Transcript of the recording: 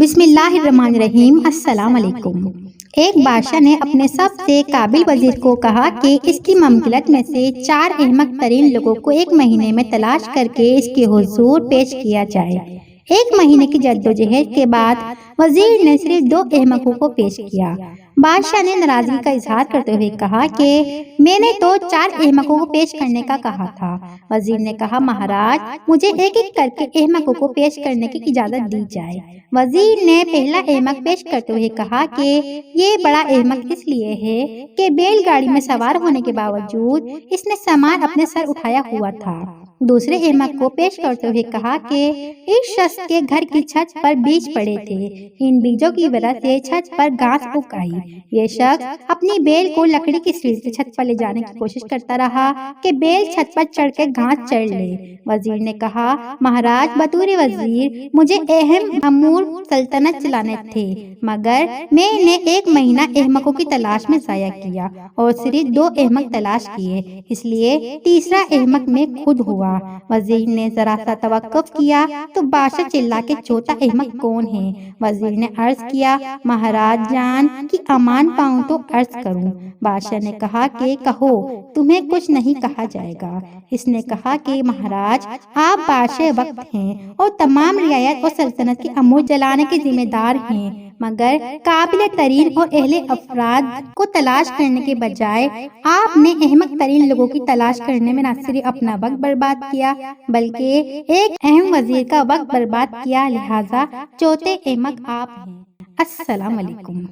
بسم اللہ الرحمن الرحیم۔ السلام علیکم۔ ایک بادشاہ نے اپنے سب سے قابل وزیر کو کہا کہ اس کی مملکت میں سے 4 احمق ترین لوگوں کو 1 مہینے میں تلاش کر کے اس کے حضور پیش کیا جائے۔ 1 مہینے کی جدوجہد کے بعد وزیر نے صرف 2 احمقوں کو پیش کیا۔ بادشاہ نے ناراضگی کا اظہار کرتے ہوئے کہا کہ میں نے تو 4 احمقوں کو پیش کرنے کا کہا تھا۔ وزیر نے کہا مہاراج مجھے ایک ایک کر کے احمقوں کو پیش کرنے کی اجازت دی جائے۔ وزیر نے پہلا احمق پیش کرتے ہوئے کہا کہ یہ بڑا احمق اس لیے ہے کہ بیل گاڑی میں سوار ہونے کے باوجود اس نے سامان اپنے سر اٹھایا ہوا تھا۔ دوسرے احمق کو پیش کرتے ہوئے کہا کہ اس شخص کے گھر کی چھت پر بیج پڑے تھے، ان بیجوں کی وجہ سے چھت پر گھاس اگ آئی۔ یہ شخص اپنی بیل کو لکڑی کی سیڑھی سے چھت پر لے جانے کی کوشش کرتا رہا کہ بیل چھت پر چڑھ کے گھاس چر لے۔ وزیر نے کہا مہاراج بطور وزیر مجھے اہم امور سلطنت چلانے تھے، مگر میں نے 1 مہینہ احمقوں کی تلاش میں ضائع کیا اور صرف 2 احمق تلاش کیے، اس لیے تیسرا احمق میں خود ہوا۔ وزیر نے ذرا سا توقف کیا تو بادشاہ چلا کے چوتھا احمق کون ہے؟ وزیر نے عرض کیا مہاراج جان کی امان پاؤں تو عرض کروں۔ بادشاہ نے کہا کہ کہو، تمہیں کچھ نہیں کہا جائے گا۔ اس نے کہا کہ مہاراج آپ بادشاہ وقت ہیں اور تمام رعایت اور سلطنت کے امور چلانے کے ذمہ دار ہیں، مگر قابل ترین اور اہل افراد کو تلاش کرنے کے بجائے آپ نے احمق ترین لوگوں کی تلاش کرنے میں نہ صرف اپنا وقت برباد کیا بلکہ ایک اہم وزیر کا وقت برباد کیا، لہٰذا چوتھے احمق آپ ہیں۔ السلام علیکم۔